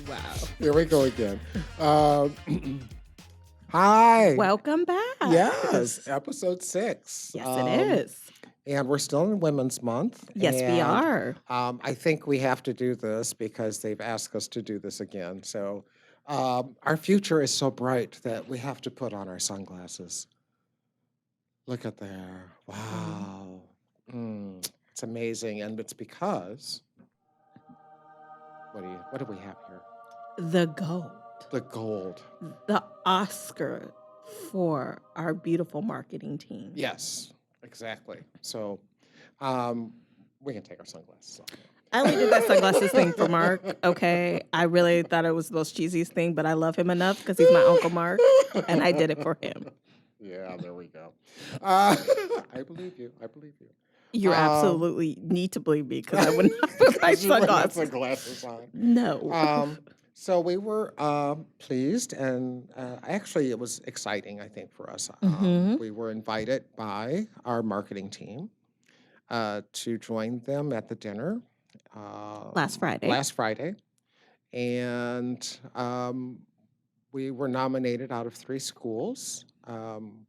Wow. Here we go again. Hi. Welcome back. Yes, episode 6. Yes, it is. And we're still in Women's Month. Yes, we and, are. I think we have to do this because they've asked us to do this again. So our future is so bright that we have to put on our sunglasses. Look at there. Wow. It's amazing. And it's because, what do we have here? The gold. The gold. The Oscar for our beautiful marketing team. Yes, exactly. So we can take our sunglasses off. I only did that sunglasses thing for Mark, okay? I really thought it was the most cheesiest thing, but I love him enough because he's my Uncle Mark, and I did it for him. Yeah, there we go. I believe you. You absolutely need to believe me because I would not put my sunglasses on. No. So we were pleased, and actually it was exciting, I think, for us. We were invited by our marketing team to join them at the dinner Last Friday. And we were nominated out of 3 schools.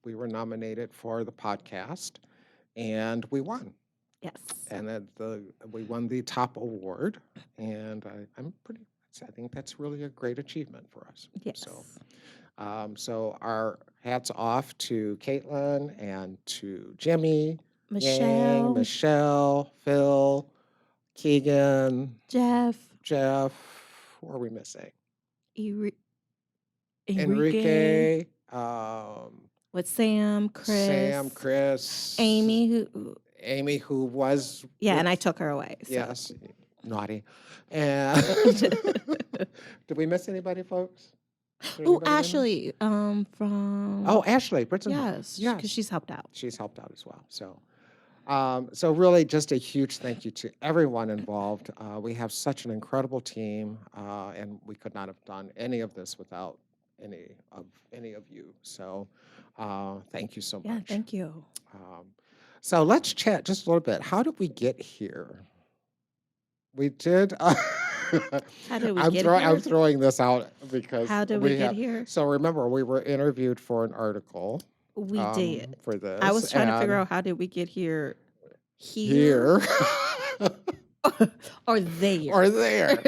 We were nominated for the podcast, and we won. Yes. And we won the top award, and I think that's really a great achievement for us. Yes. So our hats off to Kaitlin and to Jimmy, Michelle, Yang, Michelle, Phil, Keegan, Jeff. Who are we missing? Enrique. With Sam, Chris. Amy, who was... Yeah, and I took her away. So. Yes, naughty. And did we miss anybody, folks? Oh, Ashley from... Oh, Ashley, Brintzenhofe. Yes, because she's helped out. She's helped out as well. So really just a huge thank you to everyone involved. We have such an incredible team, and we could not have done any of this without any of you. So thank you so much. Yeah, thank you. So let's chat just a little bit. How did we get here? We did. How did we get here? I'm throwing this out because how did we get here? So remember, we were interviewed for an article. We did. For this. I was trying to figure out how did we get here. Here. Or there.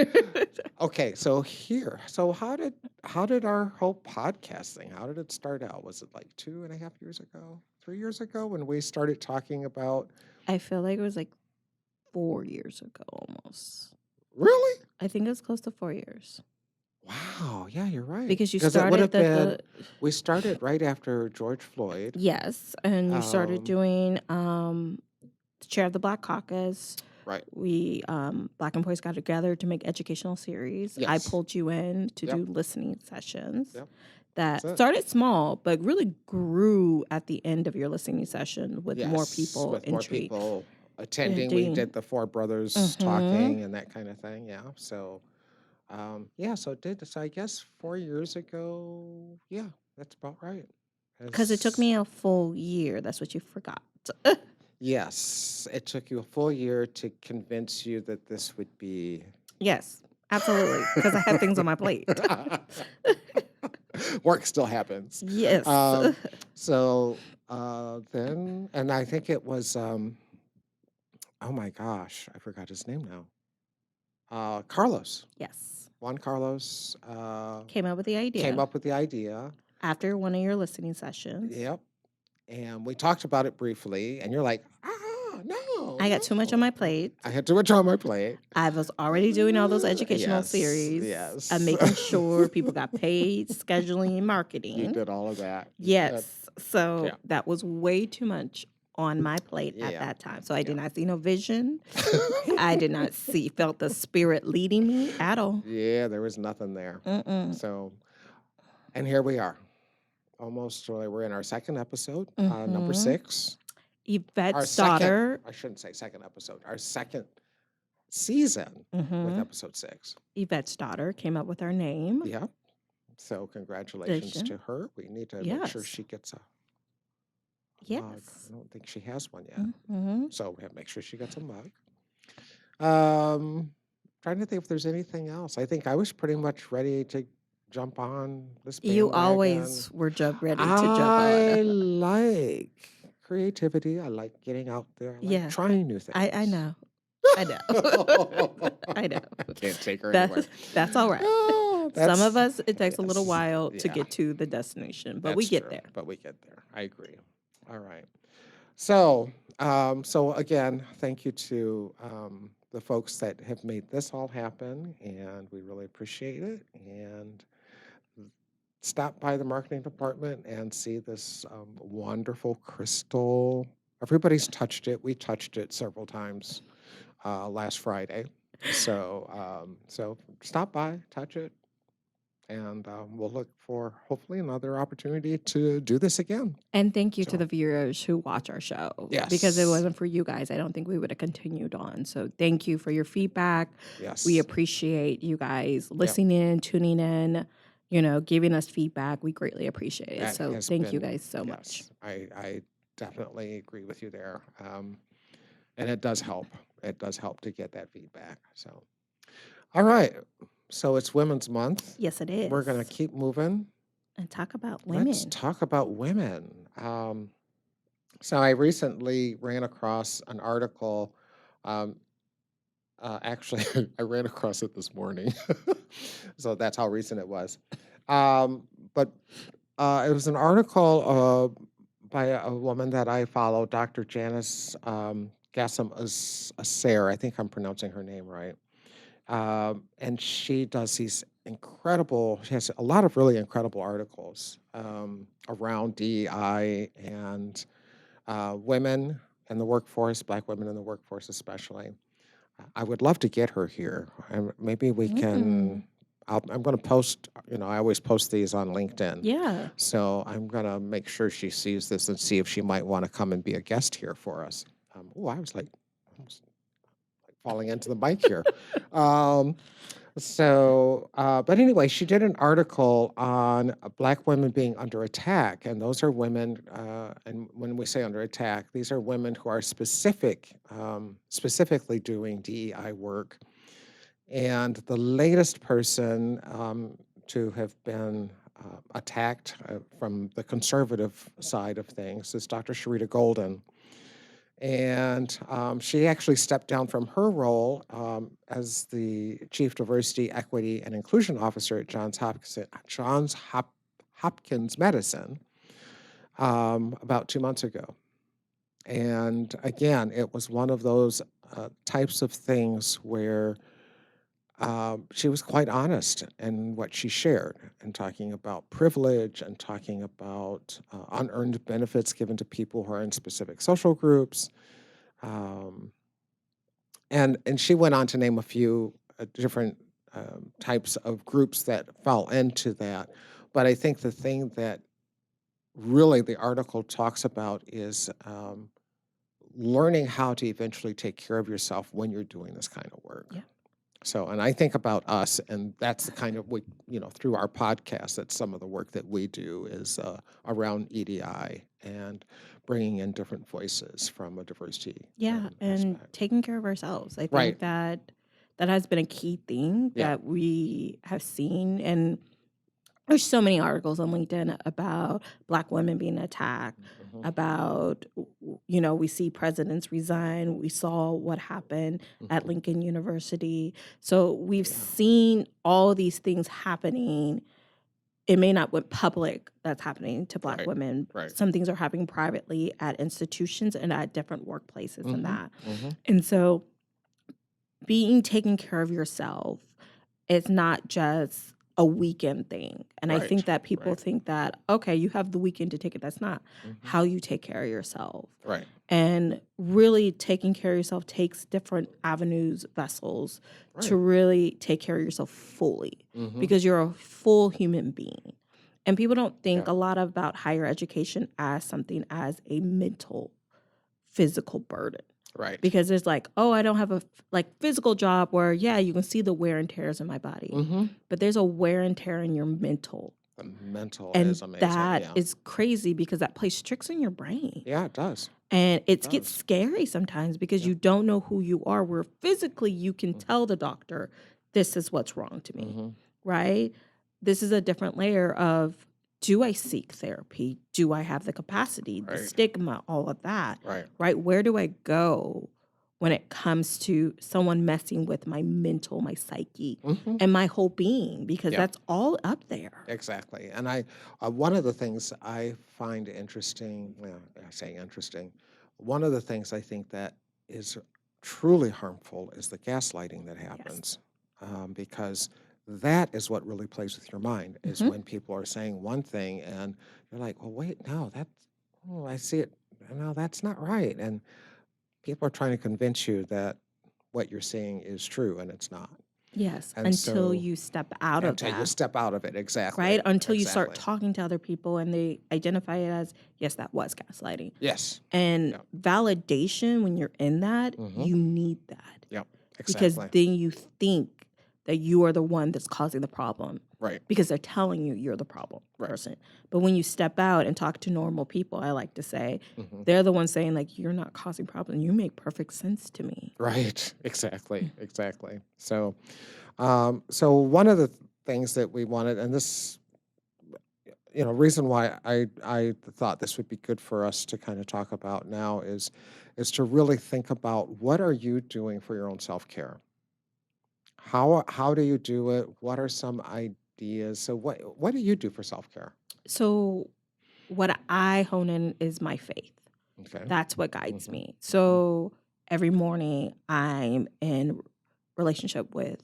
Okay, so here. So how did our whole podcast thing, how did it start out? Was it like 2.5 years ago? 3 years ago when we started talking about... I feel like it was like 4 years ago almost. Really? I think it was close to 4 years. Wow, yeah, you're right. Because you started we started right after George Floyd. Yes, and you started doing the Chair of the Black Caucus. Right. We, Black Employees got together to make educational series. Yes. I pulled you in to do listening sessions. Yep. That started small, but really grew at the end of your listening session with more people intrigued. More people attending. We did the 4 brothers talking and that kind of thing. Yeah. So, so it did. So I guess 4 years ago. Yeah, that's about right. Because it took me a full year. That's what you forgot. Yes, it took you a full year to convince you that this would be... Yes, absolutely, because I have things on my plate. Work still happens. Yes. So then, and I think it was, oh my gosh, I forgot his name now. Carlos. Yes. Juan Carlos. Came up with the idea. After one of your listening sessions. Yep. And we talked about it briefly, and you're like, no. I got too much on my plate. I had too much on my plate. I was already doing all those educational series. Yes. I'm making sure people got paid, scheduling, marketing. You did all of that. Yes. So that was way too much on my plate at that time. So I did not see no vision. I did not felt the spirit leading me at all. Yeah, there was nothing there. So, and here we are. Almost, we're in our second episode, number 6. Yvette's daughter. I shouldn't say second episode. Our second season with episode 6. Yvette's daughter came up with our name. Yeah. So congratulations to her. We need to make sure she gets a mug. I don't think she has one yet. So we have to make sure she gets a mug. trying to think if there's anything else. I think I was pretty much ready to jump on this You bandwagon. always were ready to jump on. I like creativity. I like getting out there. I like Yeah, trying new I things. know. I know. I know. Can't take her anywhere. That's all right. Oh, Some of that's us, it takes a little yes. while to Yeah, get to the destination, but we that's get true. there. But we get there. I agree. All right. So, so again, thank you to the folks that have made this all happen, and we really appreciate it. And stop by the marketing department and see this wonderful crystal. Everybody's touched it. We touched it several times last Friday. So stop by, touch it, and we'll look for hopefully another opportunity to do this again. And thank you to So, the viewers who watch our show. Because it yes, wasn't for you guys, I don't think we would have continued on. So thank you for your feedback. We yes, appreciate you guys yep. listening in, tuning in, giving us feedback. We greatly appreciate it. That So has thank you been, guys so much. yes, I definitely agree with you there. And it does help. It does help to get that feedback. So, all right. So it's Women's Month. Yes, it is. We're going to keep moving. And talk about women. Let's talk about women. So I recently ran across an article. Actually, I ran across it this morning. So that's how recent it was. But it was an article by a woman that I follow, Dr. Janice Gassam Asair. I think I'm pronouncing her name right. And she does these she has a lot of really incredible articles around DEI and women in the workforce, Black women in the workforce especially. I would love to get her here. And maybe we can, I'm going to post, I always post these on LinkedIn. Yeah. So I'm going to make sure she sees this and see if she might want to come and be a guest here for us. I was like, almost falling into the mic here. But anyway, she did an article on Black women being under attack. And those are women, and when we say under attack, these are women who are specifically doing DEI work. And the latest person to have been attacked from the conservative side of things is Dr. Sharita Golden. And she actually stepped down from her role as the Chief Diversity, Equity, and Inclusion Officer at Johns Hopkins Medicine about 2 months ago. And again, it was one of those types of things where she was quite honest in what she shared and talking about privilege and talking about unearned benefits given to people who are in specific social groups. And she went on to name a few different types of groups that fell into that. But I think the thing that really the article talks about is learning how to eventually take care of yourself when you're doing this kind of work. Yeah. So, and I think about us, and that's the kind of, through our podcast, that's some of the work that we do is around EDI and bringing in different voices from a diversity. Yeah, and aspect. taking care of ourselves. I think Right. that has been a key thing that we have seen. And there's so many articles on LinkedIn about Black women being attacked, about, we see presidents resign. We saw what happened at Lincoln University. So we've seen all these things happening. It may not be public that's happening to Black women. Right. Some things are happening privately at institutions and at different workplaces and that. And so taking care of yourself is not just a weekend thing. And I think that people think that, okay, you have the weekend to take it. That's not how you take care of yourself. Right. And really taking care of yourself takes different avenues, vessels to really take care of yourself fully because you're a full human being. And people don't think a lot about higher education as something as a mental, physical burden. Right. Because it's like, oh, I don't have a physical job where, you can see the wear and tears in my body. But there's a wear and tear in your mental The mental And is amazing. that Yeah. is crazy because that plays tricks in your brain. Yeah, it does. And it It gets does. scary sometimes because Yep. you don't know who you are, where physically you can Mhm. tell the doctor, this is what's wrong to me, Mhm. right? This is a different layer of, do I seek therapy? Do I have the capacity, the Right. stigma, all of that, Right. right? Where do I go when it comes to someone messing with my mental, my psyche, Mhm. and my whole being? Because Yeah. that's all up there. Exactly. And one of the things I find interesting, well, I say interesting, one of the things I think that is truly harmful is the gaslighting that Yes. happens, because that is what really plays with your mind. Is Mhm. when people are saying one thing and you're like, well, wait, no, I see it. No, that's not right. And people are trying to convince you that what you're seeing is true, and it's not. Yes, And until so you step out of until you that. step out of it, Right? exactly, Until you start exactly. talking to other people and they identify it as, yes, that was gaslighting. Yes. And Yep. validation, when you're in that, Mhm. you need that. Yep. Because Exactly. then you think that you are the one that's causing the problem Right. because they're telling you you're the problem Right. person. But when you step out and talk to normal people, I like to say, Mhm. they're the ones saying, like, you're not causing problems. You make perfect sense to me. Right. Exactly. Exactly. So, so one of the things that we wanted, and this, reason why I thought this would be good for us to kind of talk about now is to really think about, what are you doing for your own self-care? How do you do it? What are some ideas? So what do you do for self-care? So, what I hone in is my faith. Okay. That's what guides Mhm. me. So every morning I'm in relationship with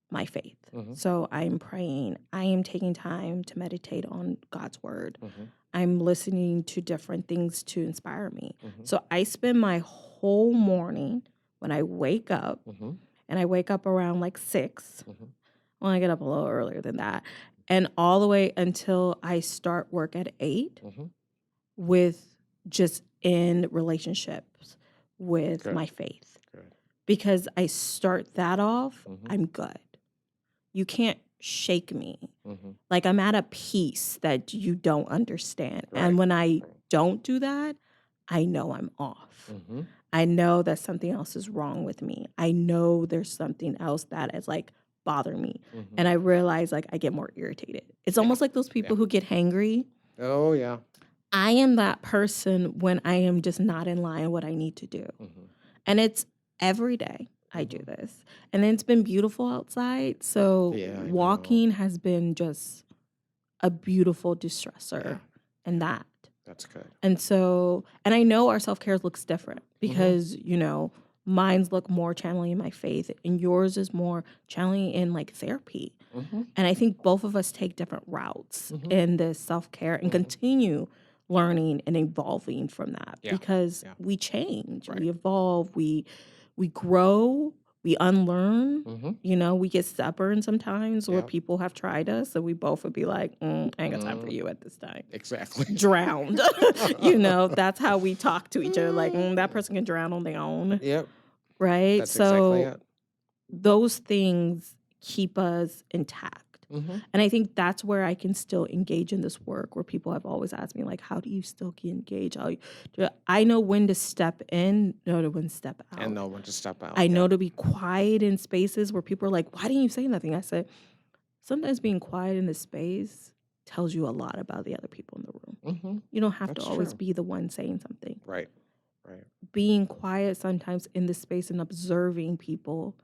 my faith. Mhm. So I'm praying. I am taking time to meditate on God's word. Mhm. I'm listening to different things to inspire me. Mhm. So I spend my whole morning when I wake up, Mhm. and I wake up around like 6. Mhm. Well, I get up a little earlier than that. And all the way until I start work at 8, Mhm. with just in relationships with Good. my faith. Good. Because I start that off, Mhm. I'm good. You can't shake me. Mhm. Like, I'm at a peace that you don't understand. Right. And when I Right. don't do that, I know I'm off. Mhm. I know that something else is wrong with me. I know there's something else that is like bothering me. Mhm. And I realize like I get more irritated. It's Yeah. almost like those people Yeah. who get hangry. Oh yeah. I am that person when I am just not in line with what I need to do. Mhm. And it's every day I do Mhm. this. And then it's been beautiful outside. So Yeah, I know. walking has been just a beautiful distressor Yeah. and Yeah. that. That's good. And so, and I know our self-care looks different Mhm. because, mine's look more channeling my faith and yours is more channeling in like therapy. Mhm. And I think both of us take different routes Mhm. in this self-care and Mhm. continue learning and evolving from that Yeah. because Yeah. we change, Right. we evolve, we grow, we unlearn. Mhm. We get stubborn sometimes where Yeah. people have tried us, so we both would be like, I ain't got time for Mm. you at this time. Exactly. Drowned. That's how we talk to each other. Like, that person can drown on their own, Yep. right? That's exactly So it. those things keep us intact. Mhm. And I think that's where I can still engage in this work where people have always asked me, like, how do you still get engaged? I know when to step in, know when to step And out. know when to step out. I know Yeah. to be quiet in spaces where people are like, why didn't you say nothing? I said, sometimes being quiet in a space tells you a lot about the other people in the room. Mhm. You don't have to That's always true. be the one saying something. Right. Right. Being quiet sometimes in the space and observing people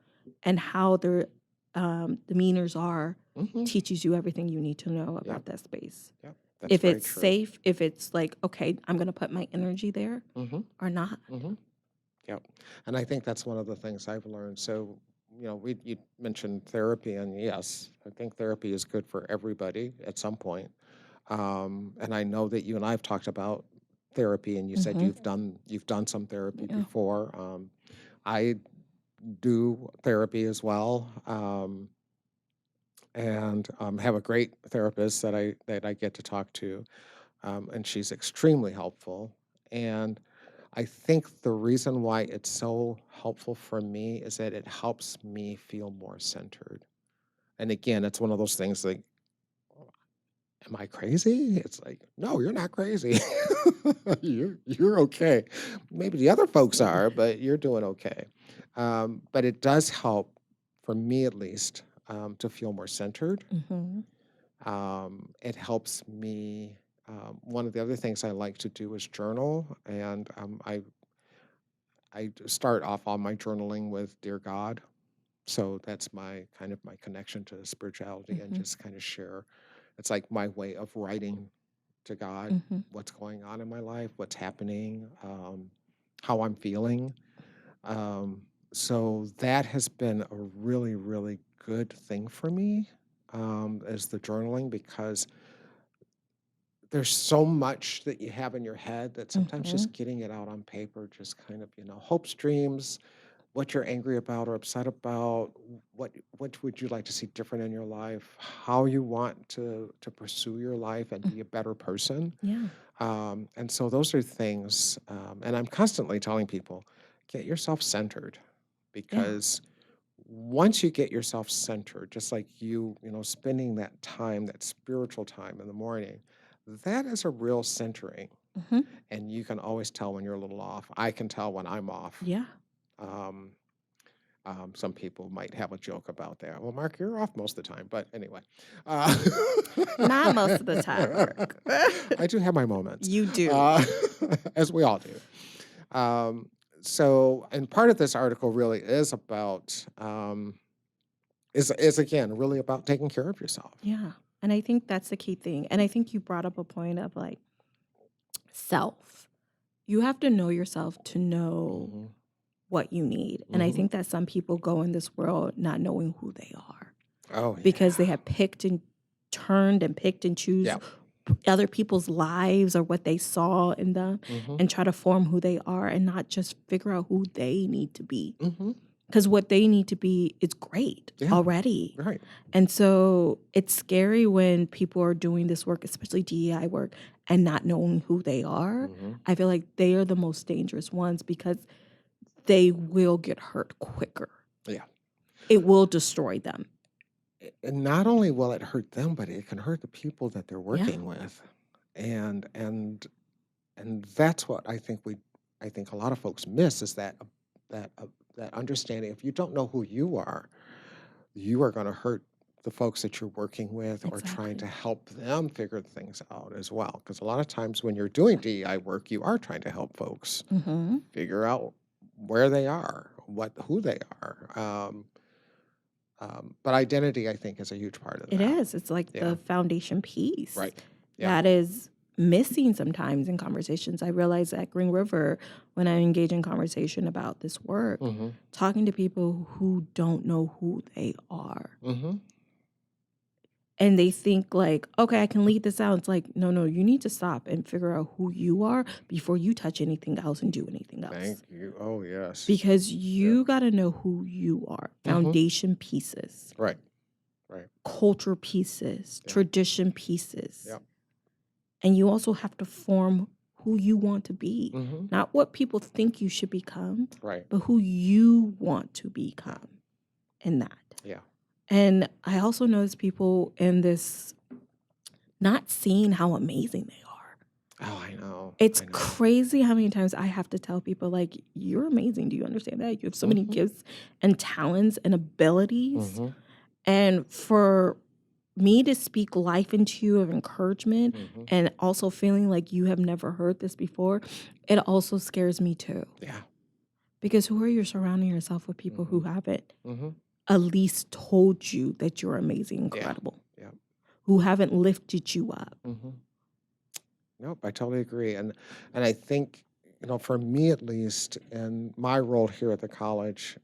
and how their demeanors are Mhm. teaches you everything you need to know Yep. about that space. Yep. That's If very it's true. safe, if it's like, okay, I'm going to put my energy there Mhm. or not. Mhm. Yep. And I think that's one of the things I've learned. So, you mentioned therapy, and yes, I think therapy is good for everybody at some point. And I know that you and I have talked about therapy, and you said Mm-hmm. you've done some therapy Yeah. before. I do therapy as well, and have a great therapist that I get to talk to, and she's extremely helpful. And I think the reason why it's so helpful for me is that it helps me feel more centered. And again, it's one of those things like am I crazy? It's like, no, you're not crazy. You're okay. Maybe the other folks are, but you're doing okay. But it does help, for me at least, to feel more centered. Mm-hmm. It helps me. One of the other things I like to do is journal, and I start off all my journaling with "Dear God." So that's my kind of my connection to spirituality, and Mm-hmm. just kind of share. It's like my way of writing to God Mm-hmm. what's going on in my life, what's happening, how I'm feeling. Um, so that has been a really, really good thing for me, is the journaling, because there's so much that you have in your head that sometimes Mm-hmm. just getting it out on paper, just kind of, hopes, dreams, what you're angry about or upset about, what would you like to see different in your life, how you want to pursue your life and be a better person. Yeah. And so those are things, and I'm constantly telling people, get yourself centered, Yeah. because once you get yourself centered, just like spending that time, that spiritual time in the morning, that is a real centering. Mm-hmm. And you can always tell when you're a little off. I can tell when I'm off. Yeah. Um, some people might have a joke about that. Well, Mark, you're off most of the time, but anyway. Uh, Not most of the time, Mark. I do have my moments, You do. uh, as we all do. And part of this article really is about, is again, really about taking care of yourself. Yeah. And I think that's the key thing. And I think you brought up a point of like self. You have to know yourself to know Mhm. what you need. And I Mhm. think that some people go in this world not knowing who they are Oh, because they yeah. have picked and turned and picked and choose Yeah. other people's lives or what they saw in them Mhm. and try to form who they are and not just figure out who they need to be. Mhm. Because what they need to be is great Yeah. already. Right. And so it's scary when people are doing this work, especially DEI work, and not knowing who they are. Mhm. I feel like they are the most dangerous ones because they will get hurt quicker. Yeah. It will destroy them. And not only will it hurt them, but it can hurt the people that they're Yeah. working with. And that's what I think a lot of folks miss, is that that understanding. If you don't know who you are going to hurt the folks that you're working with, or trying to Exactly. help them figure things out as well. Because a lot of times when you're doing DEI work, you are trying to help folks Mm-hmm. figure out where they are, who they are. But identity, I think, is a huge part of It that. is. It's like Yeah. the foundation piece Right. Yeah. that is missing sometimes in conversations. I realize at Green River, when I engage in conversation about this work, Mm-hmm. talking to people who don't know who they are. Mm-hmm. And they think like, okay, I can lead this out. It's like, no, you need to stop and figure out who you are before you touch anything else and do anything else. Thank you. Oh, yes. Because you got to know who you are. Foundation pieces, Right. Right. culture pieces, Yeah. tradition pieces. Yeah. And you also have to form who you want to be. Mm-hmm. Not what people think you should become, Right. but who you want to become in that. Yeah. And I also notice people in this not seeing how amazing they are. Oh, I know. It's I know. crazy how many times I have to tell people, like, you're amazing. Do you understand that? You have so many gifts and talents and abilities. Mm-hmm. And for me to speak life into you of encouragement Mm-hmm. and also feeling like you have never heard this before, it also scares me too. Yeah. Because who are you surrounding yourself with people who haven't at least told you that you're amazing, incredible, Yeah. who haven't lifted you up? Mm-hmm. Nope, I totally agree. And I think, for me at least, in my role here at the college,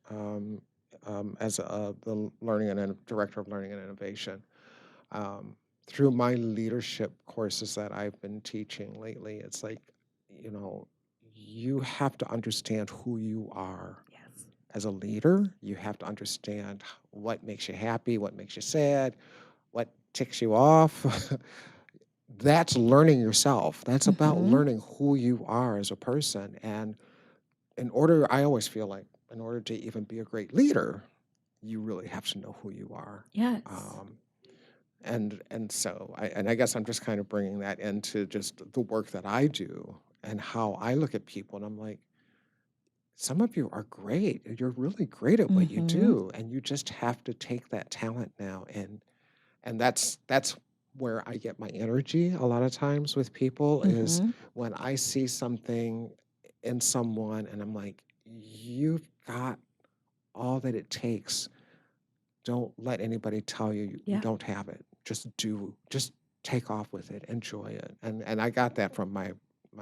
as the director of learning and innovation, through my leadership courses that I've been teaching lately, it's like, you have to understand who you are. Yes. As a leader, you have to understand what makes you happy, what makes you sad, what ticks you off. That's learning yourself. That's about learning who you are as a person. And I always feel like in order to even be a great leader, you really have to know who you are. Yes. And so I guess I'm just kind of bringing that into just the work that I do and how I look at people, and I'm like, some of you are great. You're really great at what you Mm-hmm. do, and you just have to take that talent now, and that's where I get my energy a lot of times with people is Mm-hmm. when I see something in someone and I'm like, you've got all that it takes. Don't let anybody tell you you Yeah. don't have it. Just take off with it, enjoy it. And I got that from my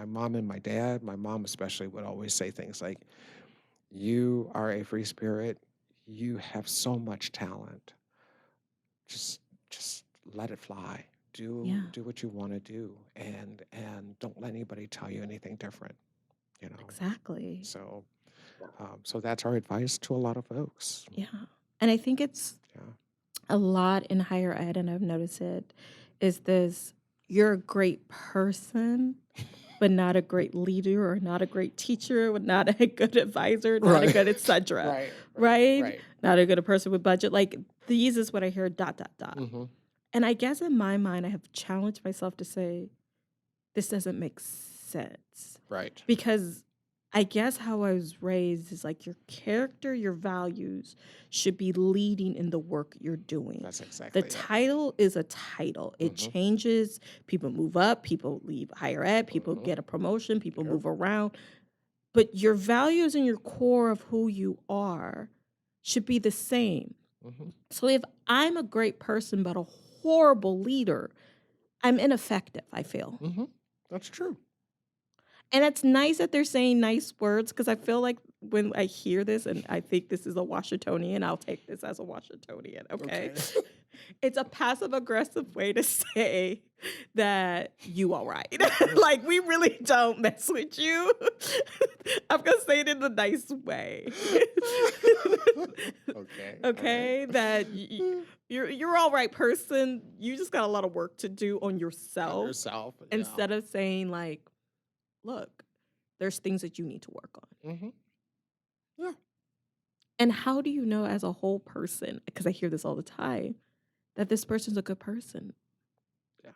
mom and my dad. My mom especially would always say things like, you are a free spirit. You have so much talent. Just just let it fly. Do Yeah. do what you want to do, and don't let anybody tell you anything different. You know. Exactly. So so that's our advice to a lot of folks. Yeah. And I think it's Yeah. a lot in higher ed, and I've noticed it, is this: you're a great person, but not a great leader, or not a great teacher, or not a good advisor, not a Right. good etc. Right. Right. Right? Right. Not a good person with budget. Like, these is what I hear, dot, dot, dot. Mm-hmm. And I guess in my mind, I have challenged myself to say, this doesn't make sense. Right. Because I guess how I was raised is like, your character, your values should be leading in the work you're doing. That's The exactly it. title is a title. It Mm-hmm. changes. People move up, people leave higher ed, people Mm-hmm. get a promotion, people Yep. move around. But your values and your core of who you are should be the same. Mm-hmm. So if I'm a great person but a horrible leader, I'm ineffective, I feel. Mm-hmm. That's true. And it's nice that they're saying nice words, because I feel like when I hear this, and I think this is a Washingtonian, I'll take this as a Washingtonian, okay? It's a passive aggressive way to say that you all right. Like, we really don't mess with you. I'm gonna say it in a nice way. Okay. Okay, that you're all right person. You just got a lot of work to do on On yourself, yourself. Yeah. instead of saying like, look, there's things that you need to work on. Mm-hmm. Yeah. And how do you know as a whole person, because I hear this all the time, that this person's a good person? Yeah.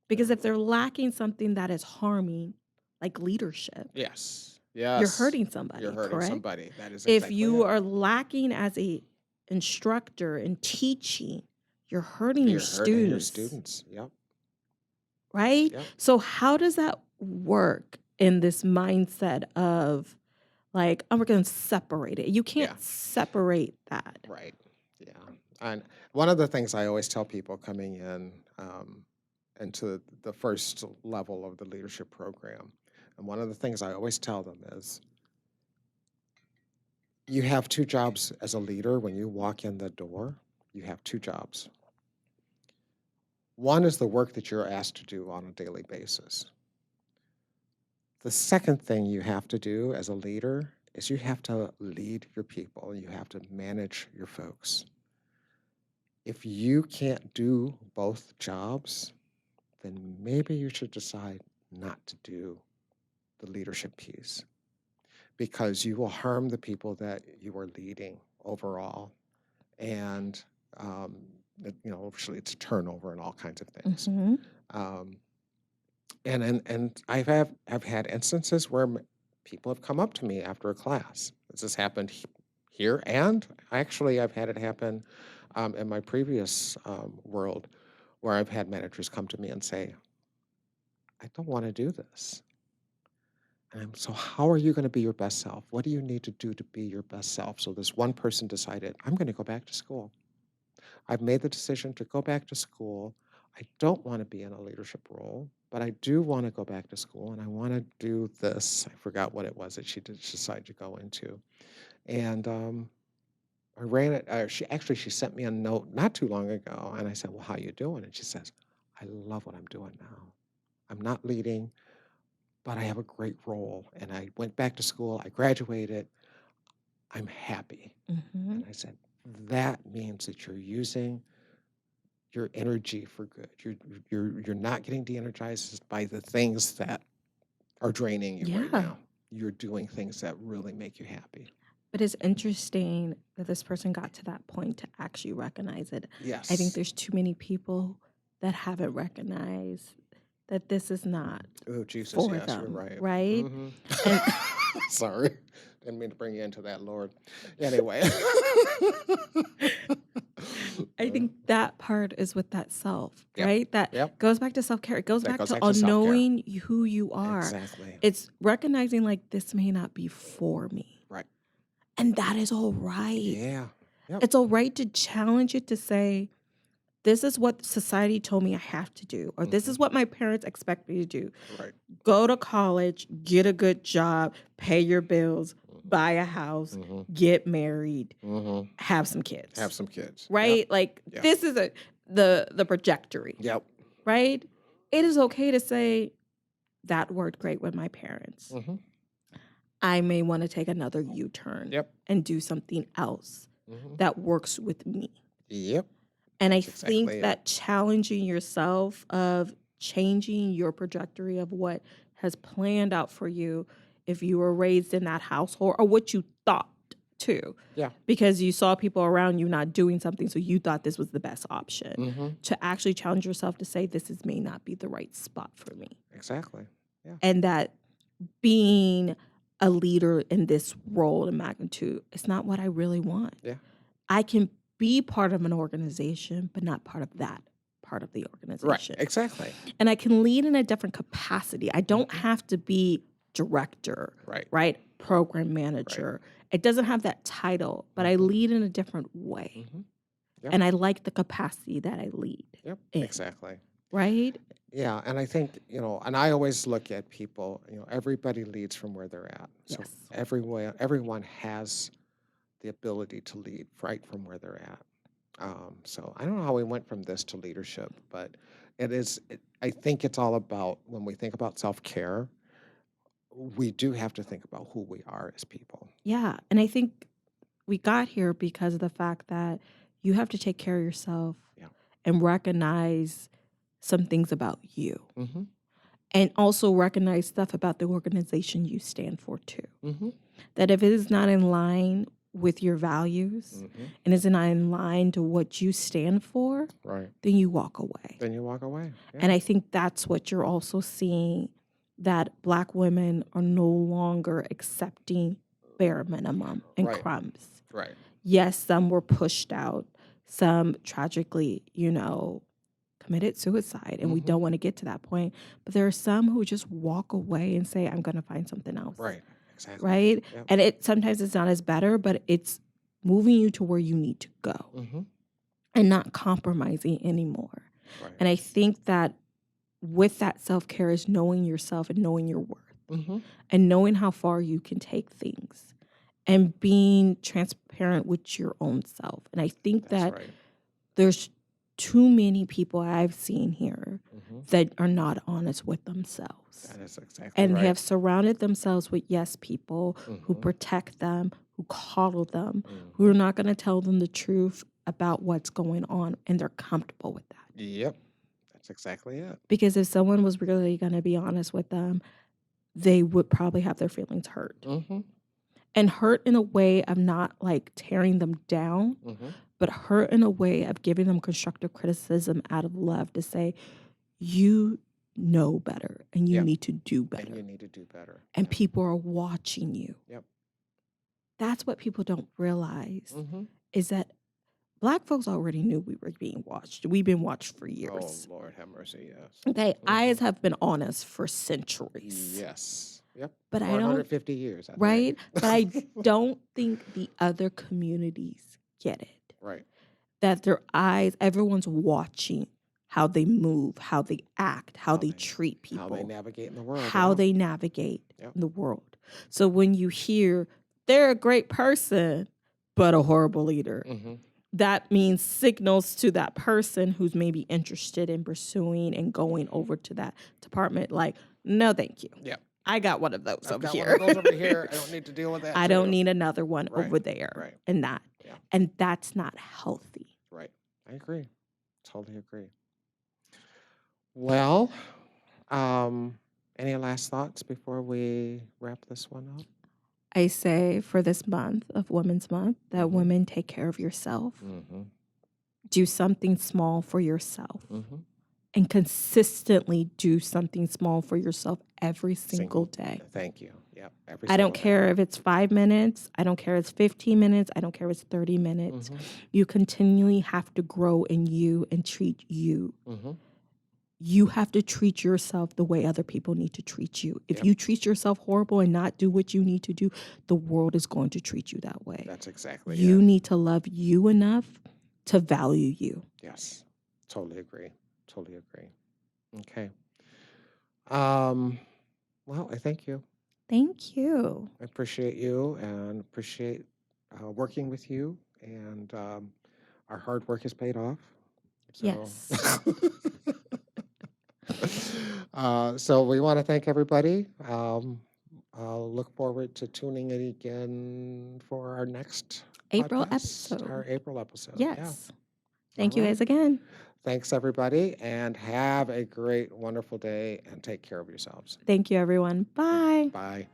Because Yeah. if they're lacking something that is harming, like leadership, Yes. you're Yes. hurting somebody, You're hurting correct? somebody. That is If exactly you it. are lacking as a instructor in teaching, you're hurting your You're hurting your students, students. Yep. right? Yep. So how does that work in this mindset of like, oh, we're going to separate it? You Yeah. can't separate that. Right. Yeah. And one of the things I always tell people coming in into the first level of the leadership program, and one of the things I always tell them is, you have two jobs as a leader when you walk in the door. You have two jobs. One is the work that you're asked to do on a daily basis. The second thing you have to do as a leader is you have to lead your people. You have to manage your folks. If you can't do both jobs, then maybe you should decide not to do the leadership piece, because you will harm the people that you are leading overall. And, obviously it's a turnover and all kinds of things. Mm-hmm. Um, and I've had instances where people have come up to me after a class. This has happened here, and actually I've had it happen in my previous world, where I've had managers come to me and say, I don't want to do this. And so how are you going to be your best self? What do you need to do to be your best self? So this one person decided, I'm going to go back to school. I've made the decision to go back to school. I don't want to be in a leadership role, but I do want to go back to school, and I want to do this. I forgot what it was that she decided to go into. And I ran it. She sent me a note not too long ago, and I said, well, how you doing? And she says, I love what I'm doing now. I'm not leading, but I have a great role. And I went back to school. I graduated. I'm happy. Mm-hmm. And I said, that means that you're using your energy for good. You're not getting de-energized by the things that are draining you right Yeah. now. You're doing things that really make you happy. But it's interesting that this person got to that point to actually recognize it. Yes. I think there's too many people that haven't recognized that this is not Jesus, for yes, them, you're right. right? Mhm. And Sorry. Didn't mean to bring you into that, Lord. Anyway. I think that part is with that self, Yep. right? That Yep. goes back to self-care. It goes That back goes to back to self-care. knowing who you are. Exactly. It's recognizing like this may not be for me. Right. And that is all right. Yeah. Yep. It's all right to challenge it, to say, this is what society told me I have to do, or this is what my parents expect me to do. Right. Go to college, get a good job, pay your bills, buy a house, get married, have some kids. Have some kids. Right? Yep. Like Yep. this is the trajectory. Yep. Right? It is okay to say that worked great with my parents. I may want to take another U-turn and do something else that works with me. Yep. And That's I think exactly that challenging yourself of changing your trajectory of what has planned out for you if you were raised in that household, or what you thought too. Yeah. Because you saw people around you not doing something, so you thought this was the best option. To actually challenge yourself to say, this may not be the right spot for me. Exactly. Yeah. And that being a leader in this role and magnitude, it's not what I really want. Yeah. I can be part of an organization, but not part of that part of the organization. Right. Exactly. And I can lead in a different capacity. I don't have to be director, right? Program manager. Right. It doesn't have that title, but I lead in a different way. Yep. And I like the capacity that I lead. Yep. In, exactly. Right? Yeah, and I think, and I always look at people, everybody leads from where they're at. So Yes. everyone has the ability to lead right from where they're at. So I don't know how we went from this to leadership, but I think it's all about, when we think about self-care, we do have to think about who we are as people. Yeah, and I think we got here because of the fact that you have to take care of yourself and recognize some things about you. And also recognize stuff about the organization you stand for too. That if it is not in line with your values and is not in line to what you stand for, then you walk away. Yeah. And I think that's what you're also seeing, that Black women are no longer accepting bare minimum and crumbs. Right. Yes, some were pushed out. Some tragically, committed suicide, and we don't want to get to that point. But there are some who just walk away and say, I'm going to find something else. Right. Exactly. Right? Yep. And sometimes it's not as better, but it's moving you to where you need to go and not compromising anymore. Right. And I think that with that self-care is knowing yourself and knowing your worth and knowing how far you can take things and being transparent with your own self. And I think that there's too many people I've seen here that are not honest with themselves. That is exactly and right. have surrounded themselves with yes people who protect them, who coddle them, who are not going to tell them the truth about what's going on, and they're comfortable with that. Yep. That's exactly it. Because if someone was really going to be honest with them, they would probably have their feelings hurt. And hurt in a way of not like tearing them down, but hurt in a way of giving them constructive criticism out of love to say, you know better and you need to do better. And you need to do better. And people are watching you. Yep. That's what people don't realize is that Black folks already knew we were being watched. We've been watched for years. Oh, Lord have mercy, yes. Okay, eyes have been on us for centuries. Yes. Yep. But 150 years. Right? But I don't think the other communities get it. Right. That their eyes, everyone's watching how they move, how they act, how they treat people. How they navigate in the world. How they navigate in the world. So when you hear, they're a great person, but a horrible leader, that means signals to that person who's maybe interested in pursuing and going over to that department like, no, thank you. Yep. I got one of those I've over got here. one of those over here. I don't need to deal with that. I don't need another one over there. Right. And that. Yeah. And that's not healthy. Right. I agree. Totally agree. Well, any last thoughts before we wrap this one up? I say for this month of Women's Month that women take care of yourself. Do something small for yourself. And consistently do something small for yourself every single day. Thank you. Yep. I don't care if it's 5 minutes. I don't care if it's 15 minutes. I don't care if it's 30 minutes. You continually have to grow in you and treat you. You have to treat yourself the way other people need to treat you. If you treat yourself horrible and not do what you need to do, the world is going to treat you that way. That's exactly it. You need to love you enough to value you. Yes. Totally agree. Totally agree. Okay. Well, I thank you. Thank you. I appreciate you and appreciate working with you. And our hard work has paid off. So. Yes. So we want to thank everybody. I'll look forward to tuning in again for our next April podcast, episode. Our April episode. Yes. Yeah. Thank you guys again. Thanks, everybody, and have a great, wonderful day, and take care of yourselves. Thank you, everyone. Bye. Bye.